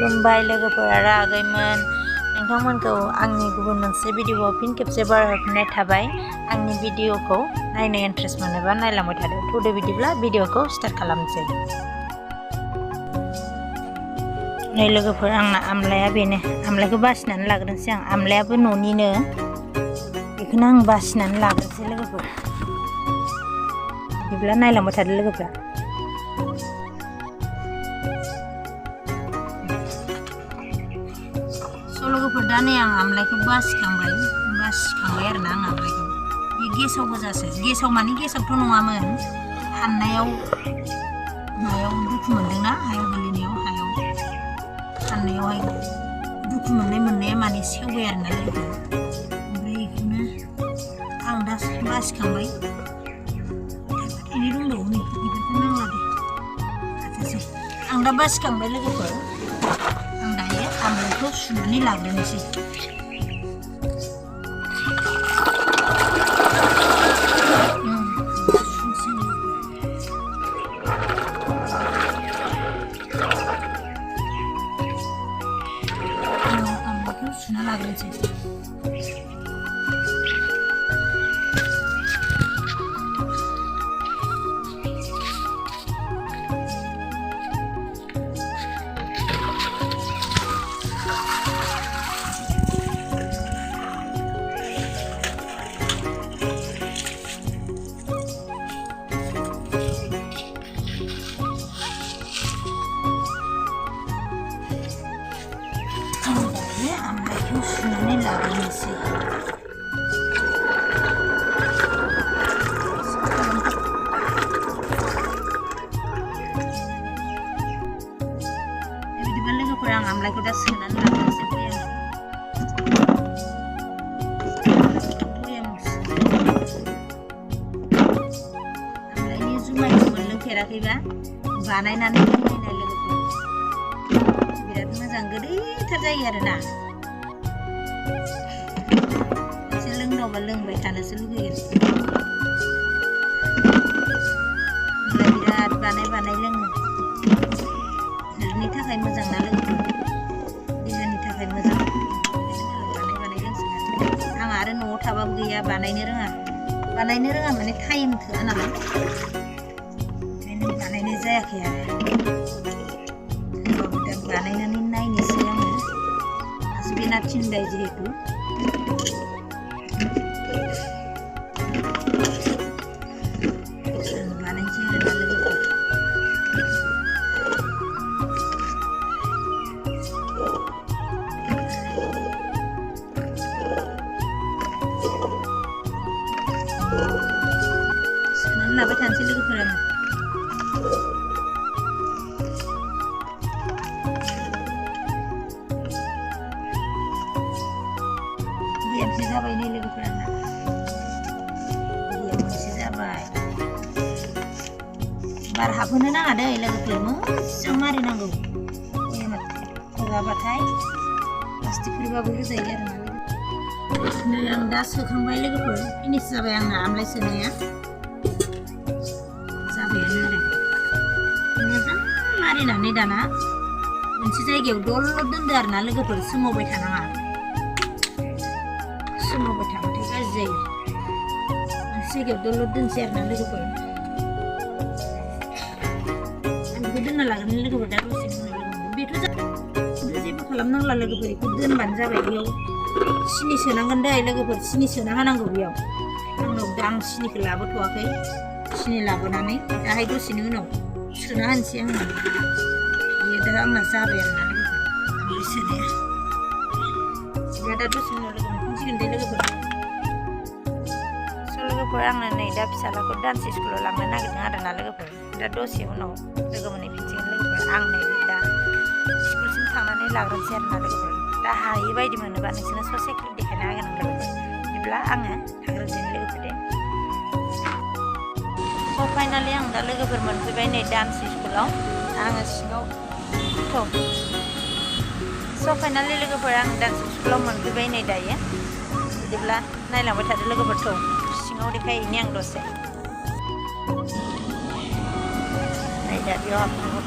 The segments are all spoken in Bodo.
खुलुमबाय लोगोफोर आरो आगैमोन नोंथांमोनखौ आंनि गुबुन मोनसे भिडिअआव फिन खेबसे बारहरफिननाय थाबाय आंनि भिडिअखौ नायनो इन्ट्रेस्ट मोनोबा नायलांबाय थादो थुदो बिदिब्ला भिडिअखौ स्टार्ट खालामनोसै नै लोगोफोर आंना आमलाया बेनो आमलायखौ बासिनानै लाग्रोनोसै आं आमलायाबो न'निनो बेखौनो आं बासिनानै लाग्रोनोसै लोगोफोर बिदिब्ला नायलांबाय थादो लोगोफ्रा लोगोफोर दा नै आं आमलायखौ बासिखांबाय आरो ना आं आमलायखौ बे गेसाव गोजासो गेसाव माने गेसावथ' नङामोन हाननायाव मायाव दुखु मोनदोंना हायाव गोलैनायाव हाननायावहाय दुखु मोननाया माने सेवबाय आरो ना लोगोफोर ओमफ्राय बेखौनो आं दा बासिखांबाय थाइनै दंबावो नै बेफोरखौ नांला दे हाजासै आं दा बासिखांबाय लोगोफोर आं दायो आमलायखौ सुनानै लाग्रोनोसै आमलायखौ सुना लाग्रोनोसै आमलायखौ सुनानै लाग्रोनोसै बिदिबा लोगोफोर आं आमलायखौ दा सोनानै लाग्रोनोसै आमलायनि जुमायखौ मोनलोंफेराखैबा बानायनानै लोंनाय लोगोफोर बिराद मोजां गोदैथार जायो आरोना लोंदावबा लोंबाय थानोसो लुगैयो बिराद बानाय लोङो हेल्थनि थाखाय मोजां ना लोगोफोर देहानि थाखाय मोजां बानाय लोंसोगारो आं आरो न'आव थाबाबो गैया बानायनो रोङा माने टाइम थोआ नालाय ओंखायनो बानायनाय जायाखै आरो होमबाबो दा बानायनानै नायनोसै आङो हासबेन्डआ थिनबाय जिहेतु सोनानै लाबाय थानोसै लोगोफोरा गेमसे जाबाय नै लोगोफोरा गेमसे जाबाय बार हाबहोनो नाङा दै लोगोफोर मोजां मारिनांगौ होआबाथाय प्लास्टिकफोरबाबो होजायो आरो ना नै आं दा सोखांबाय लोगोफोर फिनिश जाबाय आंना आमलाय सोनाया जाबायानो आरो मोजां मारिनानै दाना मोनसे जायगायाव दलद दोनदो आरो ना लोगोफोर सोमावबाय थानाङा सोमावबाय थाबाथाय गाज्रि जायो मोनसे जायगायाव दलद दोनसै आरो ना लोगोफोर आं बेखौ दोनना लागोन लोगोफोर दा दसे बेथ' जेबो खालामनांला लोगोफोर बेखौ दोनबानो जाबाय बेयाव सिनि सोनांगोन दै लोगोफोर सिनि सोना होनांगौ बेयाव आंनाव दा आं सिनिखौ लाबोथ'वाखै सिनि लाबोनानै दाहाय दसेनि उनाव सोना होनोसै आङो बेयो दा आंना जाबाय आरो ना लोगोफोर आमलाय सोनाया बिदिबा दा दसेनि उनाव लोगो मोनफिनसिगोन दे लोगोफोर लोगोफोर आङो नै दा फिसालाखौ डान्स स्कुलाव लांनो नागिरदों आरो ना लोगोफोर दा दसे उनाव लोगो मोनहैफिनसिगोन लोगोफोर आं नै दा स्कुलसिम थांनानै लाग्रोनोसै आरो ना लोगोफोर दा हायै बायदि मोनोबा नोंसोरनो ससे क्लिप देखायना होगोन आं लोगोफोर बिदिब्ला आङो थांग्रोनोसै लोगोफोर दे फाइनालि आं दा लोगोफोर मोनफैबाय नै डान्स स्कुलाव आङो सिङाव फाइनालि लोगोफोर आं डान्स स्कुलाव मोनफैबाय नै दायो बिदिब्ला नायलांबाय थादो लोगोफोर सिङाव देखायहैनि आं दसे नै दा बेयाव हाबनांगौ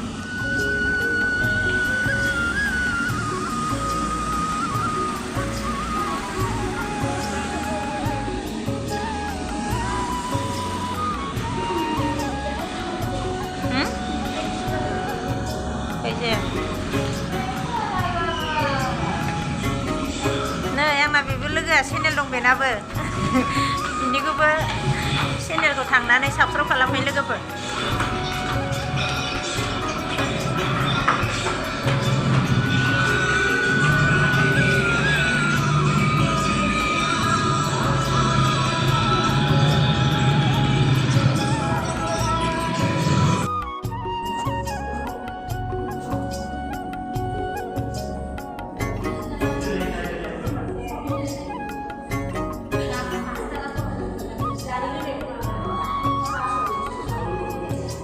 दे नै आंना बेबो लोगोआ चेनेल दं बेनाबो बिनिखौबो चेनेलखौ थांनानै साबस्क्राइब खालामफै लोगोफोर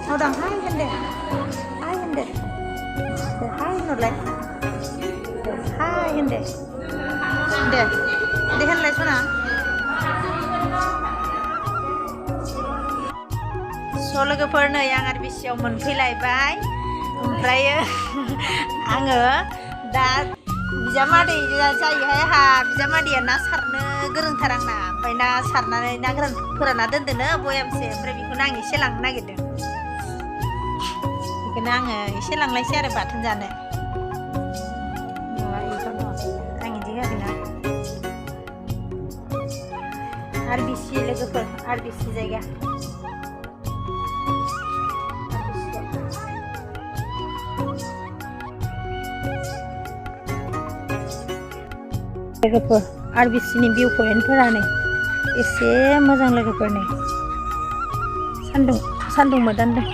เอาดังให้กันเด็กให้กันเด็กเดี๋ยวให้หมดเลยเดี๋ยวให้กันเด็กเด็กเด็กเห็นอะไรช่วยนะस' लोगोफोर नै आं आरो बिसियाव मोनफैलायबाय ओमफ्रायो आङो दा बिजामादै जायोहाय आंहा बिजामादैया ना सारनो गोरोंथार आंना ओमफ्राय ना सारनानै ना गोरान फोरानना दोनदोनो बयामसे ओमफ्राय बेखौनो आं एसे लांनो नागिरदों बेखौनो आङो एसे लांलायसै आरो बाथोन जानो आं बिदि होआखैना RBC लोगोफोर RBC जायगा लोगोफोर RBCनि भिउ पइन्टफोरा नै एसे मोजां लोगोफोर नै सान्दुं मोदानदों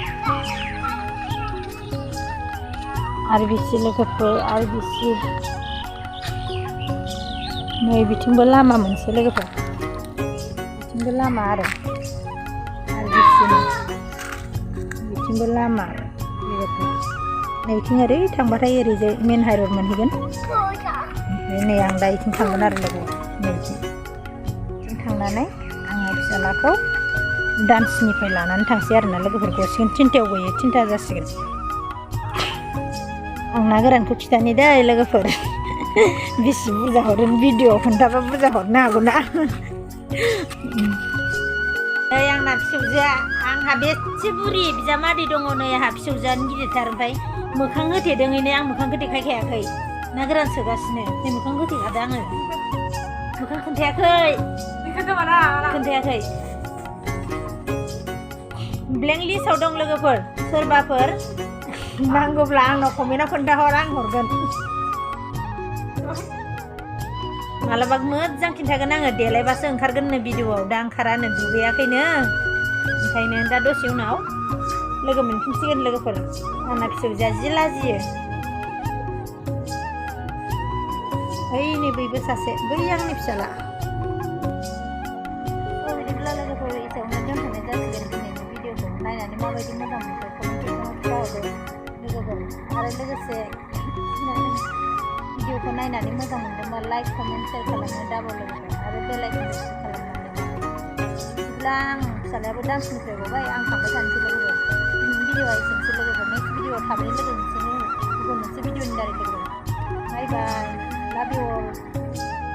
RBC लोगोफोर RBC नै बिथिंबो लामा मोनसे लोगोफोर बिथिंबो लामा आरो RBCनि बिथिंबो लामा लोगोफोर नै बिथिं ओरै थांबाथाय ओरैजाय मेन हाइरड मोनहैगोन नै आं दा इथिं थांगोन आरो लोगो नैथिं थांनानै आङो फिसालाखौ डान्सनिफ्राय लानानै थांसै आरोना लोगोफोर गसिगोन 3थायाव गयो 3था जासिगोन आं ना गोरानखौ खिथानि दै लोगोफोर बेसे बुरजा हरो भिडिअ खोन्थाबा बुरजा हरनो हागौ ना नै आंना फिसौजोआ आंहा बेसे बुरि बिजामादै दङ नै आंहा फिसौजोआनो गिदिरथार ओमफ्राय मोखां होथेदोंयैनो आं मोखांखौ देखायखायाखै ना गोरान सोगासिनो नै मोखां होथेखादों आङो मोखां खोन्थायाखै खोन्थायाखै ब्लेंक लिस्टआव दं लोगोफोर सोरबाफोर नांगौब्ला आंनाव कमेन्टआव खोन्थाहर आं हरगोन मालाबा मोजां खिन्थागोन आङो देलायबासो ओंखारगोननो भिडिअआव दा ओंखारानो दुगैयाखैनो ओंखायनो दा दसे उनाव लोगो मोनफिनसिगोन लोगोफोर आंना फिसौजोआ जि लाजियो ओइ नै बैबो सासे बै आंनि फिसाला बिदिब्ला लोगोफोर एसेयावनो दोनथ'नाय जासिगोन दिनैनि भिडिअखौ नायनानै माबायदि मोजां मोनखो कमेन्टआव खिन्थाहरदो लोगोफोर आरो लोगोसे भिडिअखौ नायनानै मोजां मोनदोंबा लाइक कमेन्ट शेयार खालामनो दाबाव लोगोफोर आरो बेल आइकनखौ क्लिक खालामनांगोन बिदिब्ला आं फिसालायाबो डान्सनिफ्राय गबाय आं थांबाय थानोसै लोगोफोर भिडिअआ एसेनोसै लोगोफोर नेक्स्ट भिडिअआव थाबैनो लोगो मोनसेनो गुबुन मोनसे भिडिअनि दारै लोगोफोर बाय बाय love you all